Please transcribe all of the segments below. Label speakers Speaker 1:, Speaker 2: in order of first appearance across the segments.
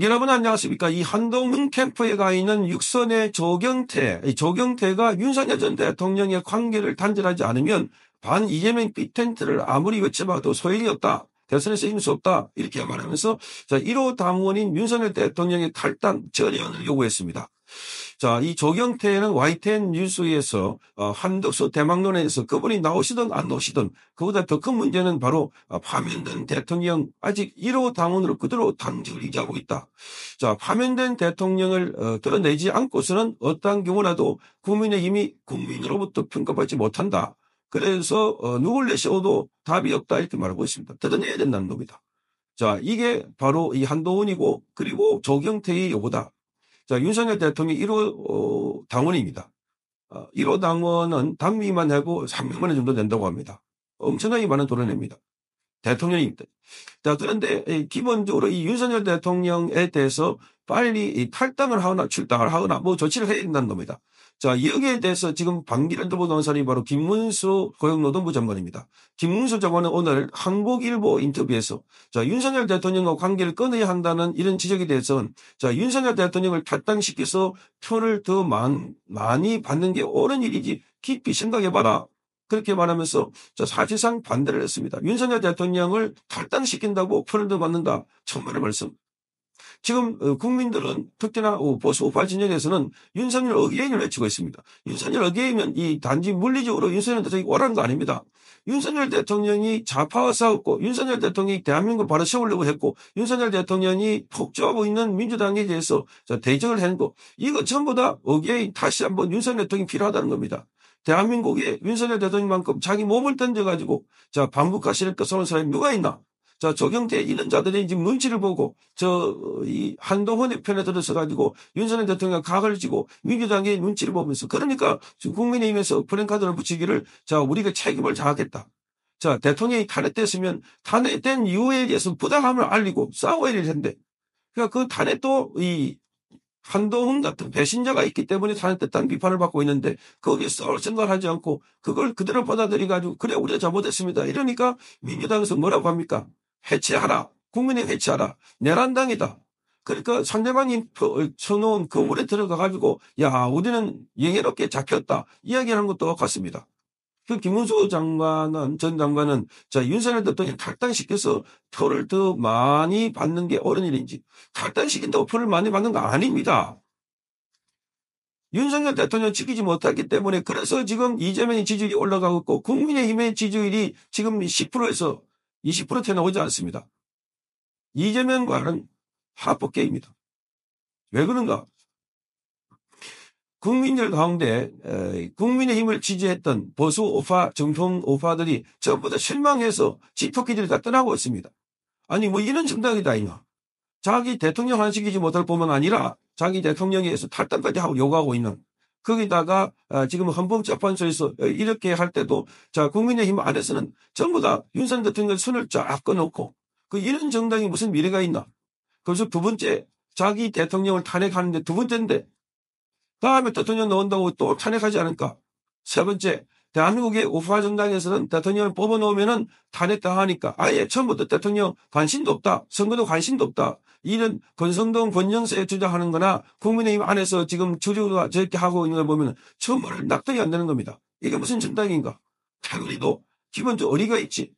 Speaker 1: 여러분 안녕하십니까. 이 한동훈 캠프에 가 있는 육선의 조경태, 이 조경태가 윤석열 전 대통령의 관계를 단절하지 않으면 반 이재명 빅텐트를 아무리 외쳐봐도 소용이 없다. 대선에서 이길 수 없다. 이렇게 말하면서 1호 당원인 윤석열 대통령의 탈당 절연을 요구했습니다. 자, 이 조경태는 YTN 뉴스에서 한덕수 대망론에서 그분이 나오시든 안 나오시든 그보다 더 큰 문제는 바로 파면된 대통령 아직 1호 당원으로 그대로 당직을 유지하고 있다. 자, 파면된 대통령을 드러내지 않고서는 어떠한 경우라도 국민의힘이 국민으로부터 평가받지 못한다. 그래서 누굴 내세워도 답이 없다 이렇게 말하고 있습니다. 드러내야 된다는 겁니다. 자, 이게 바로 이 한동훈이고 그리고 조경태의 요구다. 자, 윤석열 대통령이 1호 당원입니다. 1호 당원은 당비만 해도 300만 원 정도 된다고 합니다. 엄청나게 많은 돈을 냅니다. 대통령입니다. 자, 그런데 기본적으로 이 윤석열 대통령에 대해서 빨리 탈당을 하거나 출당을 하거나 뭐 조치를 해야 된다는 겁니다. 자, 여기에 대해서 지금 방기를 들어보는 사람이 바로 김문수 고용노동부 장관입니다. 김문수 장관은 오늘 한국일보 인터뷰에서 자, 윤석열 대통령과 관계를 끊어야 한다는 이런 지적에 대해서는 자, 윤석열 대통령을 탈당시켜서 표를 더 많이 받는 게 옳은 일이지 깊이 생각해봐라. 그렇게 말하면서 사실상 반대를 했습니다. 윤석열 대통령을 탈당시킨다고 표를 더 받는다. 정말의 말씀. 지금 국민들은 특히나 보수 우파 진영에서는 윤석열 어게인을 외치고 있습니다. 윤석열 어게인은 이 단지 물리적으로 윤석열 대통령이 오라는 거 아닙니다. 윤석열 대통령이 좌파와 싸웠고 윤석열 대통령이 대한민국을 바로 세우려고 했고 윤석열 대통령이 폭주하고 있는 민주당에 대해서 대적을 했고 이거 전부 다 어게인 다시 한번 윤석열 대통령이 필요하다는 겁니다. 대한민국에 윤석열 대통령만큼 자기 몸을 던져가지고 반복하시는 끄서운 사람이 누가 있나? 자, 조경태 이런 자들이 지금 눈치를 보고 이 한동훈의 편에 들어서 가지고 윤석열 대통령 각을 지고 민주당의 눈치를 보면서 그러니까 지금 국민의힘에서 프랜카드를 붙이기를 자, 우리가 책임을 다하겠다. 자, 대통령이 탄핵됐으면 탄핵된 이유에 대해서 부당함을 알리고 싸워야 될 텐데. 그러니까 그 탄핵도 이 한동훈 같은 배신자가 있기 때문에 탄핵됐다는 비판을 받고 있는데 거기에 싸울 생각을 하지 않고 그걸 그대로 받아들여가지고 그래 우리가 잘못했습니다. 이러니까 민주당에서 뭐라고 합니까? 해체하라. 국민의 해체하라. 내란당이다. 그러니까 상대방이 쳐놓은 그 물에 들어가가지고 야 우리는 영예롭게 잡혔다. 이야기하는 것도 같습니다. 그 김문수 전 장관은 윤석열 대통령 탈당시켜서 표를 더 많이 받는 게 옳은 일인지 탈당시킨다고 표를 많이 받는 거 아닙니다. 윤석열 대통령 지키지 못했기 때문에 그래서 지금 이재명의 지지율이 올라가고 있고 국민의힘의 지지율이 지금 10%에서 20%에 나오지 않습니다. 이재명과는 합법계입니다. 왜 그런가? 국민들 가운데 국민의힘을 지지했던 보수 우파, 정통 우파들이 전부 다 실망해서 집토끼들이 다 떠나고 있습니다. 아니 뭐 이런 정당이다 이거. 자기 대통령 환시키지 못할 뿐만 아니라 자기 대통령에서 탈당까지 하고 요구하고 있는 거기다가 지금 헌법재판소에서 이렇게 할 때도 자 국민의힘 안에서는 전부 다 윤석열 대통령 손을 쫙 꺼놓고 그 이런 정당이 무슨 미래가 있나. 그래서 두 번째 자기 대통령을 탄핵하는데 두 번째인데 다음에 대통령 나온다고 또 탄핵하지 않을까. 세 번째, 대한민국의 우파 정당에서는 대통령을 뽑아놓으면은 탄핵당하니까 아예 처음부터 대통령 관심도 없다. 선거도 관심도 없다. 이런 권성동 권영세에 주장하는 거나 국민의힘 안에서 지금 주류가 저렇게 하고 있는 걸 보면 정말 낙동이 안 되는 겁니다. 이게 무슨 정당인가. 당연히도 기본적으로 어리가 있지.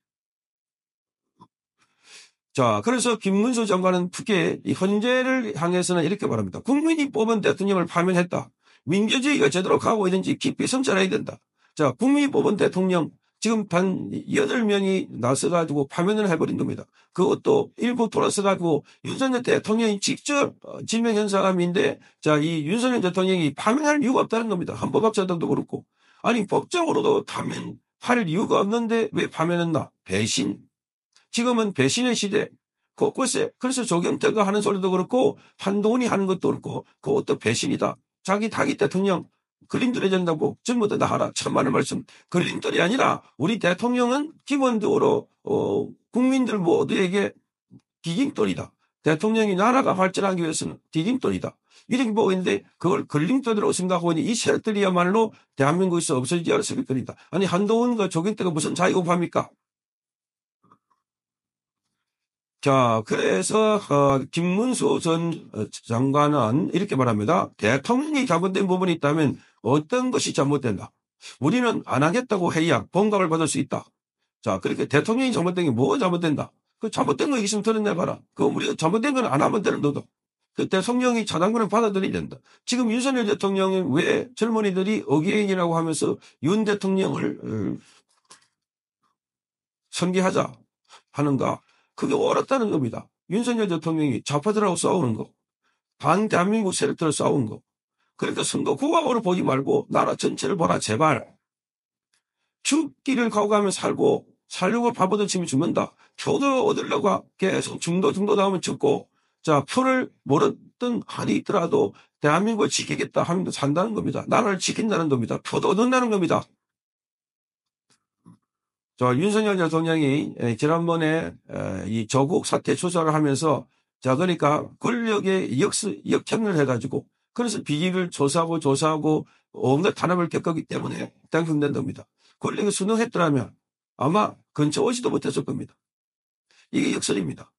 Speaker 1: 자, 그래서 김문수 장관은 특히 이 헌재를 향해서는 이렇게 말합니다. 국민이 뽑은 대통령을 파면했다. 민주주의가 제대로 가고 있는지 깊이 성찰해야 된다. 자, 국민이 뽑은 대통령 지금 단 8명이 나서가지고 파면을 해버린 겁니다. 그것도 일부 돌아서가지고 윤석열 대통령이 직접 지명한 사람인데 자, 이 윤석열 대통령이 파면할 이유가 없다는 겁니다. 헌법학자들도 그렇고. 아니, 법적으로도 파면할 이유가 없는데 왜 파면했나? 배신. 지금은 배신의 시대 곳곳에 그래서 조경태가 하는 소리도 그렇고 한동훈이 하는 것도 그렇고 그것도 배신이다. 자기 대통령 그림들이 된다고 전부 다 나가라. 천만의 말씀. 그림들이 아니라 우리 대통령은 기본적으로 국민들 모두에게 디딤돌이다. 대통령이 나라가 발전하기 위해서는 디딤돌이다. 이렇게 보고 있는데 그걸 걸림돌이라고 생각하고 있는 이 세력들이야말로 대한민국에서 없어지지 않을 세력들이다. 아니 한동훈과 조경태가 무슨 자유업합니까? 자, 그래서 김문수 전 장관은 이렇게 말합니다. 대통령이 잘못된 부분이 있다면 어떤 것이 잘못된다. 우리는 안 하겠다고 해야 본각을 받을 수 있다. 자, 그렇게 대통령이 잘못된 게 뭐가 잘못된다. 그 잘못된 거 있으면 드러내봐라. 그 우리가 잘못된 건 안 하면 되는 너도. 그 대통령이 차단권을 받아들여야 된다. 지금 윤석열 대통령이 왜 젊은이들이 어게인이라고 하면서 윤 대통령을 선기하자 하는가? 그게 옳았다는 겁니다. 윤석열 대통령이 좌파들하고 싸우는 거, 반 대한민국 세력들을 싸운 거. 그러니까 선거 고각으로 보지 말고 나라 전체를 보라 제발. 죽기를 각오하며 살려고 바보들 치면 죽는다. 표도 얻으려고 계속 중도 나오면 죽고, 자, 표를 몰았던 한이 있더라도 대한민국을 지키겠다 하면 산다는 겁니다. 나라를 지킨다는 겁니다. 표도 얻는다는 겁니다. 자, 윤석열 대통령이 지난번에 이 조국 사태 수사를 하면서 자, 그러니까 권력의 역행을 해가지고 그래서 비리를 조사하고 온갖 탄압을 겪었기 때문에 당선된 겁니다. 권력에 순응했더라면 아마 근처 오지도 못했을 겁니다. 이게 역설입니다.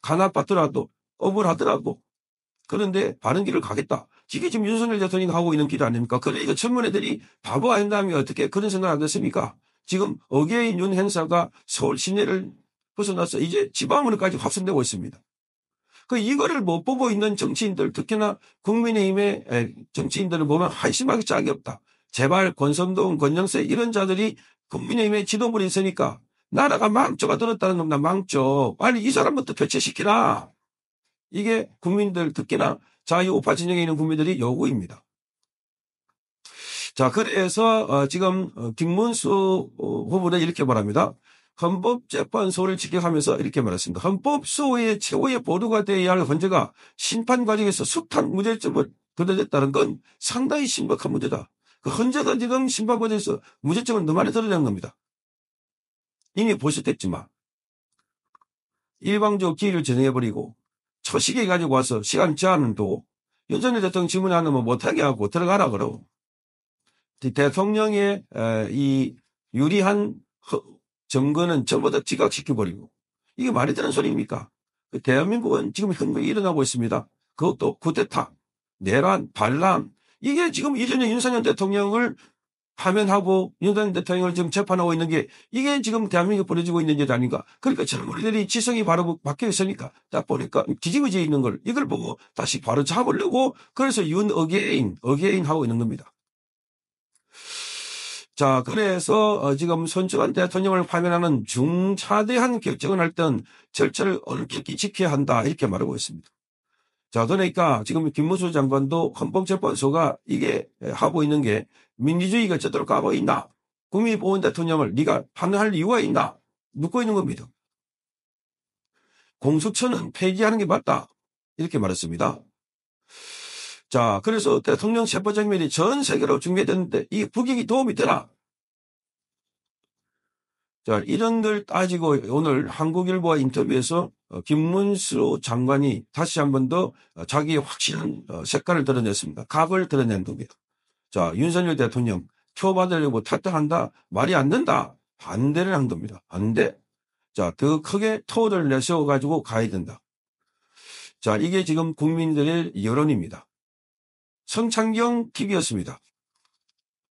Speaker 1: 간압받더라도 억울하더라도 그런데 바른 길을 가겠다. 이게 지금 윤석열 대통령이 하고 있는 길 아닙니까? 그러니까 젊은 애들이 바보 아닌다면 어떻게 그런 생각 안 했습니까? 지금 어게인 윤 행사가 서울 시내를 벗어나서 이제 지방으로까지 확산되고 있습니다. 그 이거를 못 보고 있는 정치인들, 특히나 국민의힘의 정치인들을 보면 한심하게 짝이 없다. 제발 권선동, 권영세 이런 자들이 국민의힘의 지도부에 있으니까 나라가 망조가 들었다는 겁니다. 망조. 빨리 이 사람부터 교체시키라. 이게 국민들 특히나 자유우파 진영에 있는 국민들이 요구입니다. 자, 그래서 지금 김문수 후보는 이렇게 말합니다. 헌법재판소를 직격하면서 이렇게 말했습니다. 헌법소의 최고의 보루가 되어야 할 헌재가 심판 과정에서 숱한 무죄점을 드러냈다는 건 상당히 심각한 문제다. 그 헌재가 지금 심판 과정에서 무죄점을 너무 많이 드러낸 겁니다. 이미 보셨겠지만 일방적으로 기일을 정해버리고 초시계 가지고 와서 시간 제한을 두고 윤석열 대통령 질문 안 하면 못하게 하고 들어가라 그러고 대통령의 이 유리한 정거는 전부 다 지각시켜버리고 이게 말이 되는 소리입니까? 대한민국은 지금 혁명이 일어나고 있습니다. 그것도 쿠데타, 내란, 반란 이게 지금 이전에 윤석열 대통령을 파면하고 윤석열 대통령을 지금 재판하고 있는 게 이게 지금 대한민국에 벌어지고 있는 일 아닌가. 그러니까 젊은이들이 지성이 바로 박혀 있으니까 딱 보니까 뒤집어져 있는 걸 이걸 보고 다시 바로 잡으려고 그래서 윤 어게인 하고 있는 겁니다. 자, 그래서 지금 손정한 대통령을 파면하는 중차대한 결정을 할 때는 절차를 엄격히 지켜야 한다 이렇게 말하고 있습니다. 자, 그러니까 지금 김문수 장관도 헌법재판소가 이게 하고 있는 게 민주주의가 제대로 가고 있나? 국민이 뽑은 대통령을 네가 판단할 이유가 있나? 묻고 있는 겁니다. 공수처는 폐지하는 게 맞다. 이렇게 말했습니다. 자, 그래서 대통령 체포 장면이 전 세계로 중계됐는데 이 북익이 도움이 되나? 자, 이런 걸 따지고 오늘 한국일보와 인터뷰에서 김문수 장관이 다시 한 번 더 자기의 확실한 색깔을 드러냈습니다. 각을 드러낸 겁니다. 자, 윤석열 대통령 표 받으려고 탈당한다? 말이 안 된다. 반대를 한 겁니다. 반대. 자, 더 크게 토를 내세워가지고 가야 된다. 자, 이게 지금 국민들의 여론입니다. 성창경 TV였습니다.